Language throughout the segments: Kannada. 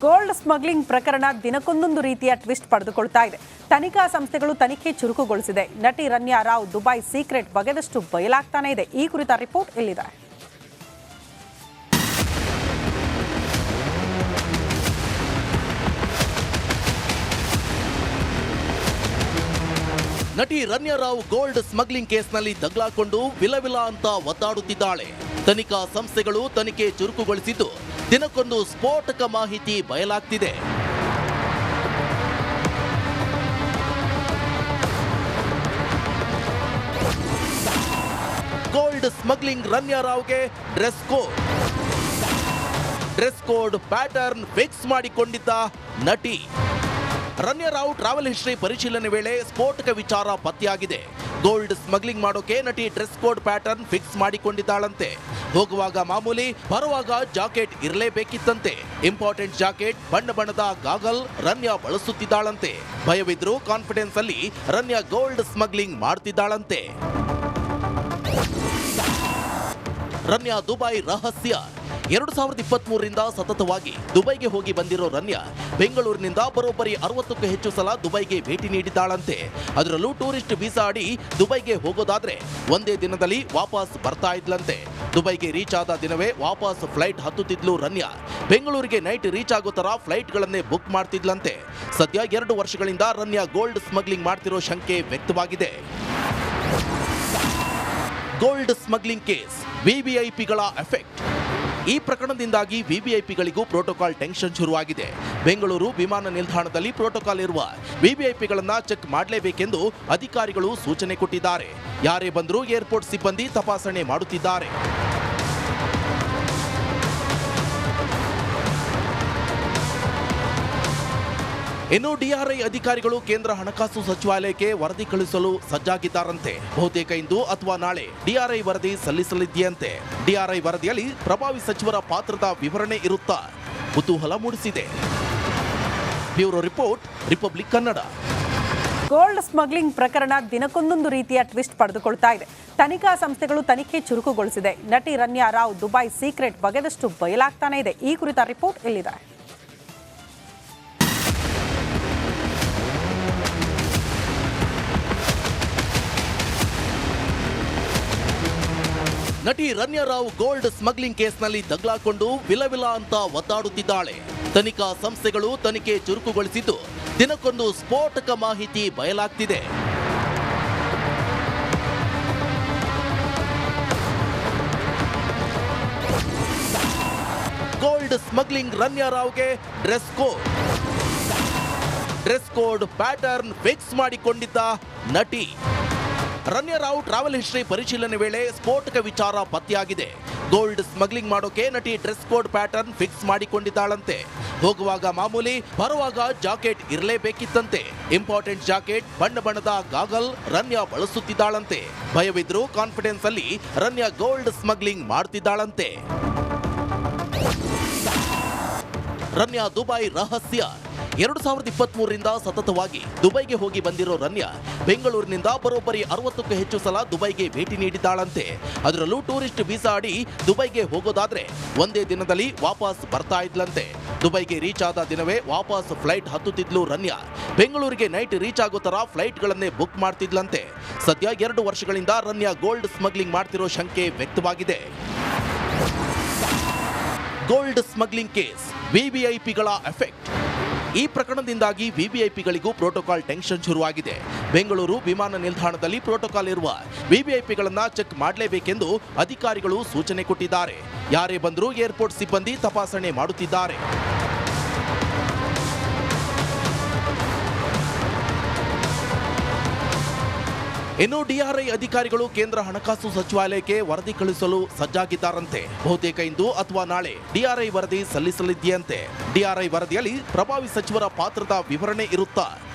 ಗೋಲ್ಡ್ ಸ್ಮಗ್ಲಿಂಗ್ ಪ್ರಕರಣ ದಿನಕ್ಕೊಂದೊಂದು ರೀತಿಯ ಟ್ವಿಸ್ಟ್ ಪಡೆದುಕೊಳ್ತಾ ಇದೆ. ತನಿಖಾ ಸಂಸ್ಥೆಗಳು ತನಿಖೆ ಚುರುಕುಗೊಳಿಸಿದೆ. ನಟಿ ರನ್ಯಾ ರಾವ್ ದುಬೈ ಸೀಕ್ರೆಟ್ ಬಗೆದಷ್ಟು ಬಯಲಾಗ್ತಾನೆ ಇದೆ. ಈ ಕುರಿತ ರಿಪೋರ್ಟ್ ಇಲ್ಲಿದೆ. ನಟಿ ರನ್ಯಾ ರಾವ್ ಗೋಲ್ಡ್ ಸ್ಮಗ್ಲಿಂಗ್ ಕೇಸ್ನಲ್ಲಿ ತಗಲಾಕೊಂಡು ವಿಲವಿಲ ಅಂತ ಒದ್ದಾಡುತ್ತಿದ್ದಾಳೆ. ತನಿಖಾ ಸಂಸ್ಥೆಗಳು ತನಿಖೆ ಚುರುಕುಗೊಳಿಸಿದ್ದು ದಿನಕ್ಕೊಂದು ಸ್ಫೋಟಕ ಮಾಹಿತಿ ಬಯಲಾಗ್ತಿದೆ. ಗೋಲ್ಡ್ ಸ್ಮಗ್ಲಿಂಗ್ ರನ್ಯಾ ರಾವ್ಗೆ ಡ್ರೆಸ್ ಕೋಡ್ ಪ್ಯಾಟರ್ನ್ ಫಿಕ್ಸ್ ಮಾಡಿಕೊಂಡಿದ್ದ ನಟಿ ರನ್ಯಾ ರಾವ್ ಟ್ರಾವೆಲ್ ಹಿಸ್ಟ್ರಿ ಪರಿಶೀಲನೆ ವೇಳೆ ಸ್ಫೋಟಕ ವಿಚಾರ ಪತ್ತೆಯಾಗಿದೆ. ಗೋಲ್ಡ್ ಸ್ಮಗ್ಲಿಂಗ್ ಮಾಡೋಕೆ ನಟಿ ಡ್ರೆಸ್ ಕೋಡ್ ಪ್ಯಾಟರ್ನ್ ಫಿಕ್ಸ್ ಮಾಡಿಕೊಂಡಿದ್ದಾಳಂತೆ. ಹೋಗುವಾಗ ಮಾಮೂಲಿ, ಬರುವಾಗ ಜಾಕೆಟ್ ಇರಲೇಬೇಕಿತ್ತಂತೆ. ಇಂಪಾರ್ಟೆಂಟ್ ಜಾಕೆಟ್, ಬಣ್ಣ ಬಣ್ಣದ ಗಾಗಲ್ ರನ್ಯಾ ಬಳಸುತ್ತಿದ್ದಾಳಂತೆ. ಭಯವಿದ್ರು ಕಾನ್ಫಿಡೆನ್ಸ್ ಅಲ್ಲಿ ರನ್ಯಾ ಗೋಲ್ಡ್ ಸ್ಮಗ್ಲಿಂಗ್ ಮಾಡ್ತಿದ್ದಾಳಂತೆ. ರನ್ಯಾ ದುಬೈ ರಹಸ್ಯ. 2023ರಿಂದ ಸತತವಾಗಿ ದುಬೈಗೆ ಹೋಗಿ ಬಂದಿರೋ ರನ್ಯಾ ಬೆಂಗಳೂರಿನಿಂದ ಬರೋಬ್ಬರಿ 60ಕ್ಕೂ ಹೆಚ್ಚು ಸಲ ದುಬೈಗೆ ಭೇಟಿ ನೀಡಿದ್ದಾಳಂತೆ. ಅದರಲ್ಲೂ ಟೂರಿಸ್ಟ್ ವೀಸಾ ಅಡಿ ದುಬೈಗೆ ಹೋಗೋದಾದ್ರೆ ಒಂದೇ ದಿನದಲ್ಲಿ ವಾಪಸ್ ಬರ್ತಾ ಇದ್ಲಂತೆ. ದುಬೈಗೆ ರೀಚ್ ಆದ ದಿನವೇ ವಾಪಸ್ ಫ್ಲೈಟ್ ಹತ್ತುತ್ತಿದ್ಲು ರನ್ಯಾ. ಬೆಂಗಳೂರಿಗೆ ನೈಟ್ ರೀಚ್ ಆಗೋ ತರ ಫ್ಲೈಟ್ಗಳನ್ನೇ ಬುಕ್ ಮಾಡ್ತಿದ್ಲಂತೆ. ಸದ್ಯ 2 ವರ್ಷಗಳಿಂದ ರನ್ಯಾ ಗೋಲ್ಡ್ ಸ್ಮಗ್ಲಿಂಗ್ ಮಾಡ್ತಿರೋ ಶಂಕೆ ವ್ಯಕ್ತವಾಗಿದೆ. ಗೋಲ್ಡ್ ಸ್ಮಗ್ಲಿಂಗ್ ಕೇಸ್ ವಿವಿಐಪಿಗಳ ಎಫೆಕ್ಟ್. ಈ ಪ್ರಕರಣದಿಂದಾಗಿ ವಿವಿಐಪಿಗಳಿಗೂ ಪ್ರೋಟೋಕಾಲ್ ಟೆನ್ಷನ್ ಶುರುವಾಗಿದೆ. ಬೆಂಗಳೂರು ವಿಮಾನ ನಿಲ್ದಾಣದಲ್ಲಿ ಪ್ರೋಟೋಕಾಲ್ ಇರುವ ವಿವಿಐಪಿಗಳನ್ನ ಚೆಕ್ ಮಾಡಲೇಬೇಕೆಂದು ಅಧಿಕಾರಿಗಳು ಸೂಚನೆ ಕೊಟ್ಟಿದ್ದಾರೆ. ಯಾರೇ ಬಂದರೂ ಏರ್ಪೋರ್ಟ್ ಸಿಬ್ಬಂದಿ ತಪಾಸಣೆ ಮಾಡುತ್ತಿದ್ದಾರೆ. ಇನ್ನು ಡಿಆರ್ಐ ಅಧಿಕಾರಿಗಳು ಕೇಂದ್ರ ಹಣಕಾಸು ಸಚಿವಾಲಯಕ್ಕೆ ವರದಿ ಕಳುಹಿಸಲು ಸಜ್ಜಾಗಿದ್ದಾರಂತೆ. ಬಹುತೇಕ ಇಂದು ಅಥವಾ ನಾಳೆ ಡಿಆರ್ಐ ವರದಿ ಸಲ್ಲಿಸಲಿದೆಯಂತೆ. ಡಿಆರ್ಐ ವರದಿಯಲ್ಲಿ ಪ್ರಭಾವಿ ಸಚಿವರ ಪಾತ್ರದ ವಿವರಣೆ ಇರುತ್ತಾ ಕುತೂಹಲ ಮೂಡಿಸಿದೆ. Bureau report, republic Kannada. Gold smuggling ಪ್ರಕರಣ ದಿನಕ್ಕೊಂದೊಂದು ರೀತಿಯ ಟ್ವಿಸ್ಟ್ ಪಡೆದುಕೊಳ್ತಾ ಇದೆ. ತನಿಖಾ ಸಂಸ್ಥೆಗಳು ತನಿಖೆ ಚುರುಕುಗೊಳಿಸಿದೆ. ನಟಿ ರನ್ಯಾ ರಾವ್ ದುಬೈ ಸೀಕ್ರೆಟ್ ಬಗೆದಷ್ಟು ಬಯಲಾಗ್ತಾನೆ ಇದೆ. ಈ ಕುರಿತ ರಿಪೋರ್ಟ್ ಇಲ್ಲಿದೆ. ನಟಿ ರನ್ಯಾ ರಾವ್ ಗೋಲ್ಡ್ ಸ್ಮಗ್ಲಿಂಗ್ ಕೇಸ್ನಲ್ಲಿ ತಗಲಾಕೊಂಡು ವಿಲವಿಲ ಅಂತ ಒದ್ದಾಡುತ್ತಿದ್ದಾಳೆ. ತನಿಖಾ ಸಂಸ್ಥೆಗಳು ತನಿಖೆ ಚುರುಕುಗೊಳಿಸಿದ್ದು ದಿನಕ್ಕೊಂದು ಸ್ಫೋಟಕ ಮಾಹಿತಿ ಬಯಲಾಗ್ತಿದೆ. ಗೋಲ್ಡ್ ಸ್ಮಗ್ಲಿಂಗ್ ರನ್ಯಾ ರಾವ್ಗೆ ಡ್ರೆಸ್ ಕೋಡ್ ಪ್ಯಾಟರ್ನ್ ಫಿಕ್ಸ್ ಮಾಡಿಕೊಂಡಿದ್ದ ನಟಿ ರನ್ಯಾ ರಾವ್ ಟ್ರಾವೆಲ್ ಹಿಸ್ಟ್ರಿ ಪರಿಶೀಲನೆ ವೇಳೆ ಸ್ಫೋಟಕ ವಿಚಾರ ಪತ್ತೆಯಾಗಿದೆ. ಗೋಲ್ಡ್ ಸ್ಮಗ್ಲಿಂಗ್ ಮಾಡೋಕೆ ನಟಿ ಡ್ರೆಸ್ ಕೋಡ್ ಪ್ಯಾಟರ್ನ್ ಫಿಕ್ಸ್ ಮಾಡಿಕೊಂಡಿದ್ದಾಳಂತೆ. ಹೋಗುವಾಗ ಮಾಮೂಲಿ, ಬರುವಾಗ ಜಾಕೆಟ್ ಇರಲೇಬೇಕಿತ್ತಂತೆ. ಇಂಪಾರ್ಟೆಂಟ್ ಜಾಕೆಟ್, ಬಣ್ಣ ಬಣ್ಣದ ಗಾಗಲ್ ರನ್ಯಾ ಬಳಸುತ್ತಿದ್ದಾಳಂತೆ. ಭಯವಿದ್ರು ಕಾನ್ಫಿಡೆನ್ಸ್ ಅಲ್ಲಿ ರನ್ಯಾ ಗೋಲ್ಡ್ ಸ್ಮಗ್ಲಿಂಗ್ ಮಾಡ್ತಿದ್ದಾಳಂತೆ. ರನ್ಯಾ ದುಬೈ ರಹಸ್ಯ. 2023ರಿಂದ ಸತತವಾಗಿ ದುಬೈಗೆ ಹೋಗಿ ಬಂದಿರೋ ರನ್ಯಾ ಬೆಂಗಳೂರಿನಿಂದ ಬರೋಬ್ಬರಿ 60ಕ್ಕೂ ಹೆಚ್ಚು ಸಲ ದುಬೈಗೆ ಭೇಟಿ ನೀಡಿದ್ದಾಳಂತೆ. ಅದರಲ್ಲೂ ಟೂರಿಸ್ಟ್ ವೀಸಾ ಅಡಿ ದುಬೈಗೆ ಹೋಗೋದಾದ್ರೆ ಒಂದೇ ದಿನದಲ್ಲಿ ವಾಪಸ್ ಬರ್ತಾ ಇದ್ಲಂತೆ. ದುಬೈಗೆ ರೀಚ್ ಆದ ದಿನವೇ ವಾಪಸ್ ಫ್ಲೈಟ್ ಹತ್ತುತ್ತಿದ್ಲು ರನ್ಯಾ. ಬೆಂಗಳೂರಿಗೆ ನೈಟ್ ರೀಚ್ ಆಗೋ ತರ ಫ್ಲೈಟ್ಗಳನ್ನೇ ಬುಕ್ ಮಾಡ್ತಿದ್ಲಂತೆ. ಸದ್ಯ 2 ವರ್ಷಗಳಿಂದ ರನ್ಯಾ ಗೋಲ್ಡ್ ಸ್ಮಗ್ಲಿಂಗ್ ಮಾಡ್ತಿರೋ ಶಂಕೆ ವ್ಯಕ್ತವಾಗಿದೆ. ಗೋಲ್ಡ್ ಸ್ಮಗ್ಲಿಂಗ್ ಕೇಸ್ ವಿವಿಐಪಿಗಳ ಎಫೆಕ್ಟ್. ಈ ಪ್ರಕರಣದಿಂದಾಗಿ ವಿವಿಐಪಿಗಳಿಗೂ ಪ್ರೋಟೋಕಾಲ್ ಟೆನ್ಷನ್ ಶುರುವಾಗಿದೆ. ಬೆಂಗಳೂರು ವಿಮಾನ ನಿಲ್ದಾಣದಲ್ಲಿ ಪ್ರೋಟೋಕಾಲ್ ಇರುವ ವಿವಿಐಪಿಗಳನ್ನ ಚೆಕ್ ಮಾಡಲೇಬೇಕೆಂದು ಅಧಿಕಾರಿಗಳು ಸೂಚನೆ ಕೊಟ್ಟಿದ್ದಾರೆ. ಯಾರೇ ಬಂದರೂ ಏರ್ಪೋರ್ಟ್ ಸಿಬ್ಬಂದಿ ತಪಾಸಣೆ ಮಾಡುತ್ತಿದ್ದಾರೆ. ಇನ್ನು ಡಿಆರ್ಐ ಅಧಿಕಾರಿಗಳು ಕೇಂದ್ರ ಹಣಕಾಸು ಸಚಿವಾಲಯಕ್ಕೆ ವರದಿ ಕಳುಹಿಸಲು ಸಜ್ಜಾಗಿದ್ದಾರಂತೆ. ಬಹುತೇಕ ಇಂದು ಅಥವಾ ನಾಳೆ ಡಿಆರ್ಐ ವರದಿ ಸಲ್ಲಿಸಲಿದೆಯಂತೆ. ಡಿಆರ್ಐ ವರದಿಯಲ್ಲಿ ಪ್ರಭಾವಿ ಸಚಿವರ ಪಾತ್ರದ ವಿವರಣೆ ಇರುತ್ತಾ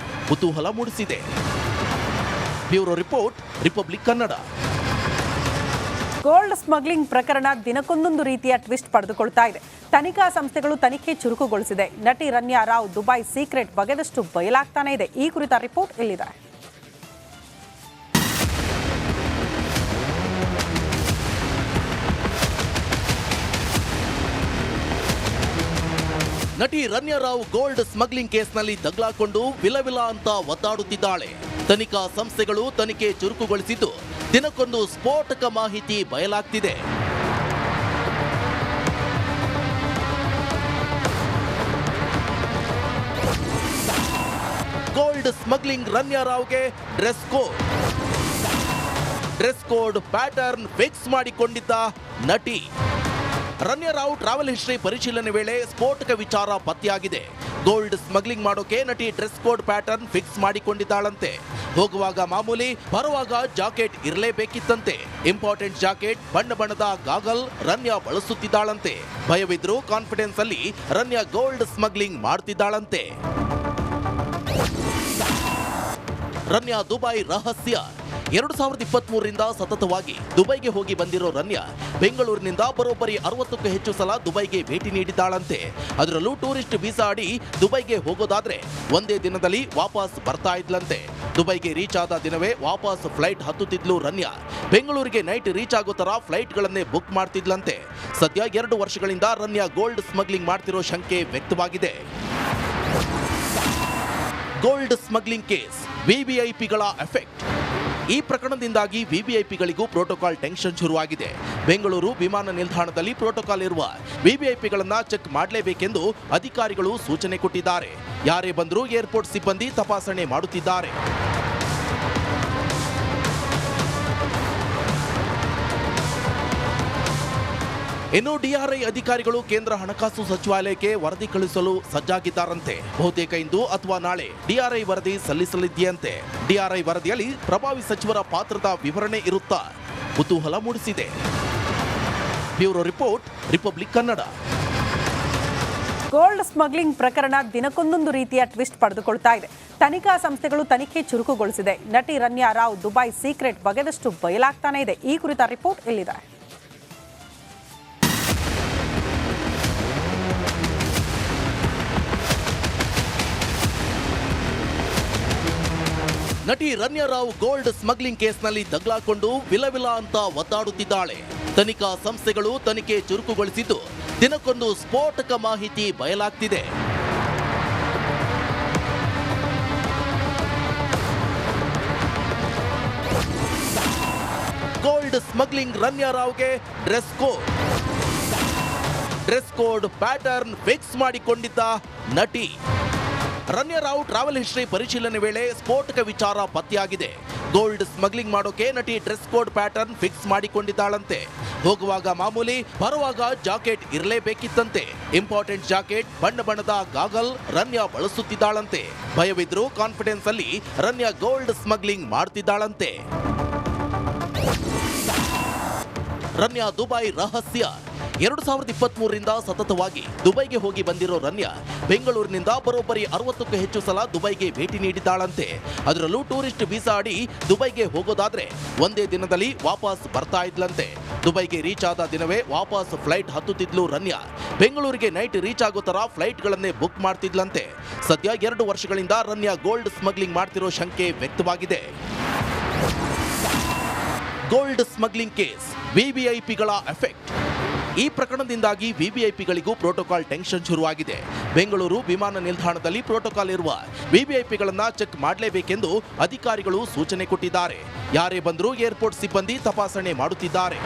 ಕುತೂಹಲ ಮೂಡಿಸಿದೆ. Bureau report, republic Kannada. Gold smuggling ಪ್ರಕರಣ ದಿನಕ್ಕೊಂದೊಂದು ರೀತಿಯ ಟ್ವಿಸ್ಟ್ ಪಡೆದುಕೊಳ್ತಾ ಇದೆ. ತನಿಖಾ ಸಂಸ್ಥೆಗಳು ತನಿಖೆ ಚುರುಕುಗೊಳಿಸಿದೆ. ನಟಿ ರನ್ಯಾ ರಾವ್ ದುಬೈ ಸೀಕ್ರೆಟ್ ಬಗೆದಷ್ಟು ಬಯಲಾಗ್ತಾನೆ ಇದೆ. ಈ ಕುರಿತ ರಿಪೋರ್ಟ್ ಇಲ್ಲಿದೆ. ನಟಿ ರನ್ಯಾ ರಾವ್ ಗೋಲ್ಡ್ ಸ್ಮಗ್ಲಿಂಗ್ ಕೇಸ್ನಲ್ಲಿ ತಗ್ಲಾಕೊಂಡು ವಿಲವಿಲ ಅಂತ ಒದ್ದಾಡುತ್ತಿದ್ದಾಳೆ. ತನಿಖಾ ಸಂಸ್ಥೆಗಳು ತನಿಖೆ ಚುರುಕುಗೊಳಿಸಿದ್ದು ದಿನಕ್ಕೊಂದು ಸ್ಫೋಟಕ ಮಾಹಿತಿ ಬಯಲಾಗ್ತಿದೆ. ಗೋಲ್ಡ್ ಸ್ಮಗ್ಲಿಂಗ್ ರನ್ಯಾ ರಾವ್ಗೆ ಡ್ರೆಸ್ ಕೋಡ್ ಪ್ಯಾಟರ್ನ್ ಫಿಕ್ಸ್ ಮಾಡಿಕೊಂಡಿದ್ದ ನಟಿ. ರನ್ಯಾ ರಾವ್ ಟ್ರಾವೆಲ್ ಹಿಸ್ಟ್ರಿ ಪರಿಶೀಲನೆ ವೇಳೆ ಸ್ಫೋಟಕ ವಿಚಾರ ಪತ್ತೆಯಾಗಿದೆ. ಗೋಲ್ಡ್ ಸ್ಮಗ್ಲಿಂಗ್ ಮಾಡೋಕೆ ನಟಿ ಡ್ರೆಸ್ ಕೋಡ್ ಪ್ಯಾಟರ್ನ್ ಫಿಕ್ಸ್ ಮಾಡಿಕೊಂಡಿದ್ದಾಳಂತೆ. ಹೋಗುವಾಗ ಮಾಮೂಲಿ, ಬರುವಾಗ ಜಾಕೆಟ್ ಇರಲೇಬೇಕಿತ್ತಂತೆ. ಇಂಪಾರ್ಟೆಂಟ್ ಜಾಕೆಟ್, ಬಣ್ಣ ಬಣ್ಣದ ಗಾಗಲ್ ರನ್ಯಾ ಬಳಸುತ್ತಿದ್ದಾಳಂತೆ. ಭಯವಿದ್ರೂ ಕಾನ್ಫಿಡೆನ್ಸ್ ಅಲ್ಲಿ ರನ್ಯಾ ಗೋಲ್ಡ್ ಸ್ಮಗ್ಲಿಂಗ್ ಮಾಡ್ತಿದ್ದಾಳಂತೆ. ರನ್ಯಾ ದುಬೈ ರಹಸ್ಯ. 2023ರಿಂದ ಸತತವಾಗಿ ದುಬೈಗೆ ಹೋಗಿ ಬಂದಿರೋ ರನ್ಯಾ ಬೆಂಗಳೂರಿನಿಂದ ಬರೋಬ್ಬರಿ 60ಕ್ಕೂ ಹೆಚ್ಚು ಸಲ ದುಬೈಗೆ ಭೇಟಿ ನೀಡಿದ್ದಾಳಂತೆ. ಅದರಲ್ಲೂ ಟೂರಿಸ್ಟ್ ವೀಸಾ ಅಡಿ ದುಬೈಗೆ ಹೋಗೋದಾದ್ರೆ ಒಂದೇ ದಿನದಲ್ಲಿ ವಾಪಸ್ ಬರ್ತಾ ಇದ್ಲಂತೆ. ದುಬೈಗೆ ರೀಚ್ ಆದ ದಿನವೇ ವಾಪಸ್ ಫ್ಲೈಟ್ ಹತ್ತುತ್ತಿದ್ಲು ರನ್ಯಾ. ಬೆಂಗಳೂರಿಗೆ ನೈಟ್ ರೀಚ್ ಆಗೋ ತರ ಫ್ಲೈಟ್ಗಳನ್ನೇ ಬುಕ್ ಮಾಡ್ತಿದ್ಲಂತೆ. ಸದ್ಯ 2 ವರ್ಷಗಳಿಂದ ರನ್ಯಾ ಗೋಲ್ಡ್ ಸ್ಮಗ್ಲಿಂಗ್ ಮಾಡ್ತಿರೋ ಶಂಕೆ ವ್ಯಕ್ತವಾಗಿದೆ. ಗೋಲ್ಡ್ ಸ್ಮಗ್ಲಿಂಗ್ ಕೇಸ್, ವಿವಿಐಪಿಗಳ ಎಫೆಕ್ಟ್. ಈ ಪ್ರಕರಣದಿಂದಾಗಿ ವಿವಿಐಪಿಗಳಿಗೂ ಪ್ರೋಟೋಕಾಲ್ ಟೆನ್ಷನ್ ಶುರುವಾಗಿದೆ. ಬೆಂಗಳೂರು ವಿಮಾನ ನಿಲ್ದಾಣದಲ್ಲಿ ಪ್ರೋಟೋಕಾಲ್ ಇರುವ ವಿವಿಐಪಿಗಳನ್ನ ಚೆಕ್ ಮಾಡಲೇಬೇಕೆಂದು ಅಧಿಕಾರಿಗಳು ಸೂಚನೆ ಕೊಟ್ಟಿದ್ದಾರೆ. ಯಾರೇ ಬಂದರೂ ಏರ್ಪೋರ್ಟ್ ಸಿಬ್ಬಂದಿ ತಪಾಸಣೆ ಮಾಡುತ್ತಿದ್ದಾರೆ. ಇನ್ನು ಡಿಆರ್ಐ ಅಧಿಕಾರಿಗಳು ಕೇಂದ್ರ ಹಣಕಾಸು ಸಚಿವಾಲಯಕ್ಕೆ ವರದಿ ಕಳುಹಿಸಲು ಸಜ್ಜಾಗಿದ್ದಾರಂತೆ. ಬಹುತೇಕ ಇಂದು ಅಥವಾ ನಾಳೆ ಡಿಆರ್ಐ ವರದಿ ಸಲ್ಲಿಸಲಿದೆಯಂತೆ. ಡಿಆರ್ಐ ವರದಿಯಲ್ಲಿ ಪ್ರಭಾವಿ ಸಚಿವರ ಪಾತ್ರದ ವಿವರಣೆ ಇರುತ್ತಾ ಕುತೂಹಲ ಮೂಡಿಸಿದೆ. Bureau report, republic Kannada. Gold smuggling ಪ್ರಕರಣ ದಿನಕ್ಕೊಂದೊಂದು ರೀತಿಯ ಟ್ವಿಸ್ಟ್ ಪಡೆದುಕೊಳ್ತಾ ಇದೆ. ತನಿಖಾ ಸಂಸ್ಥೆಗಳು ತನಿಖೆ ಚುರುಕುಗೊಳಿಸಿದೆ. ನಟಿ ರನ್ಯಾ ರಾವ್ ದುಬೈ ಸೀಕ್ರೆಟ್ ಬಗೆದಷ್ಟು ಬಯಲಾಗ್ತಾನೆ ಇದೆ. ಈ ಕುರಿತ ರಿಪೋರ್ಟ್ ಇಲ್ಲಿದೆ. ನಟಿ ರನ್ಯಾ ರಾವ್ ಗೋಲ್ಡ್ ಸ್ಮಗ್ಲಿಂಗ್ ಕೇಸ್ನಲ್ಲಿ ತಗ್ಲಾಕೊಂಡು ವಿಲವಿಲ ಅಂತ ಒದ್ದಾಡುತ್ತಿದ್ದಾಳೆ. ತನಿಖಾ ಸಂಸ್ಥೆಗಳು ತನಿಖೆ ಚುರುಕುಗೊಳಿಸಿದ್ದು ದಿನಕ್ಕೊಂದು ಸ್ಫೋಟಕ ಮಾಹಿತಿ ಬಯಲಾಗ್ತಿದೆ. ಗೋಲ್ಡ್ ಸ್ಮಗ್ಲಿಂಗ್ ರನ್ಯಾ ರಾವ್ಗೆ ಡ್ರೆಸ್ ಕೋಡ್ ಪ್ಯಾಟರ್ನ್ ಫಿಕ್ಸ್ ಮಾಡಿಕೊಂಡಿದ್ದ ನಟಿ. ರನ್ಯಾ ರಾವ್ ಟ್ರಾವೆಲ್ ಹಿಸ್ಟ್ರಿ ಪರಿಶೀಲನೆ ವೇಳೆ ಸ್ಫೋಟಕ ವಿಚಾರ ಪತ್ತೆಯಾಗಿದೆ. ಗೋಲ್ಡ್ ಸ್ಮಗ್ಲಿಂಗ್ ಮಾಡೋಕೆ ನಟಿ ಡ್ರೆಸ್ ಕೋಡ್ ಪ್ಯಾಟರ್ನ್ ಫಿಕ್ಸ್ ಮಾಡಿಕೊಂಡಿದ್ದಾಳಂತೆ. ಹೋಗುವಾಗ ಮಾಮೂಲಿ, ಬರುವಾಗ ಜಾಕೆಟ್ ಇರಲೇಬೇಕಿತ್ತಂತೆ. ಇಂಪಾರ್ಟೆಂಟ್ ಜಾಕೆಟ್, ಬಣ್ಣ ಬಣ್ಣದ ಗಾಗಲ್ ರನ್ಯಾ ಬಳಸುತ್ತಿದ್ದಾಳಂತೆ. ಭಯವಿದ್ರೂ ಕಾನ್ಫಿಡೆನ್ಸ್ ಅಲ್ಲಿ ರನ್ಯಾ ಗೋಲ್ಡ್ ಸ್ಮಗ್ಲಿಂಗ್ ಮಾಡ್ತಿದ್ದಾಳಂತೆ. ರನ್ಯಾ ದುಬೈ ರಹಸ್ಯ. 2023ರಿಂದ ಸತತವಾಗಿ ದುಬೈಗೆ ಹೋಗಿ ಬಂದಿರೋ ರನ್ಯಾ ಬೆಂಗಳೂರಿನಿಂದ ಬರೋಬ್ಬರಿ 60ಕ್ಕೂ ಹೆಚ್ಚು ಸಲ ದುಬೈಗೆ ಭೇಟಿ ನೀಡಿದ್ದಾಳಂತೆ. ಅದರಲ್ಲೂ ಟೂರಿಸ್ಟ್ ವೀಸಾ ಅಡಿ ದುಬೈಗೆ ಹೋಗೋದಾದ್ರೆ ಒಂದೇ ದಿನದಲ್ಲಿ ವಾಪಸ್ ಬರ್ತಾ ಇದ್ಲಂತೆ. ದುಬೈಗೆ ರೀಚ್ ಆದ ದಿನವೇ ವಾಪಸ್ ಫ್ಲೈಟ್ ಹತ್ತುತ್ತಿದ್ಲು ರನ್ಯಾ. ಬೆಂಗಳೂರಿಗೆ ನೈಟ್ ರೀಚ್ ಆಗೋ ತರ ಫ್ಲೈಟ್ಗಳನ್ನೇ ಬುಕ್ ಮಾಡ್ತಿದ್ಲಂತೆ. ಸದ್ಯ 2 ವರ್ಷಗಳಿಂದ ರನ್ಯಾ ಗೋಲ್ಡ್ ಸ್ಮಗ್ಲಿಂಗ್ ಮಾಡ್ತಿರೋ ಶಂಕೆ ವ್ಯಕ್ತವಾಗಿದೆ. ಗೋಲ್ಡ್ ಸ್ಮಗ್ಲಿಂಗ್ ಕೇಸ್, ವಿವಿಐಪಿಗಳ ಎಫೆಕ್ಟ್. ಈ ಪ್ರಕರಣದಿಂದಾಗಿ ವಿವಿಐಪಿಗಳಿಗೂ ಪ್ರೋಟೋಕಾಲ್ ಟೆನ್ಷನ್ ಶುರುವಾಗಿದೆ. ಬೆಂಗಳೂರು ವಿಮಾನ ನಿಲ್ದಾಣದಲ್ಲಿ ಪ್ರೋಟೋಕಾಲ್ ಇರುವ ವಿವಿಐಪಿಗಳನ್ನ ಚೆಕ್ ಮಾಡಲೇಬೇಕೆಂದು ಅಧಿಕಾರಿಗಳು ಸೂಚನೆ ಕೊಟ್ಟಿದ್ದಾರೆ. ಯಾರೇ ಬಂದರೂ ಏರ್ಪೋರ್ಟ್ ಸಿಬ್ಬಂದಿ ತಪಾಸಣೆ ಮಾಡುತ್ತಿದ್ದಾರೆ.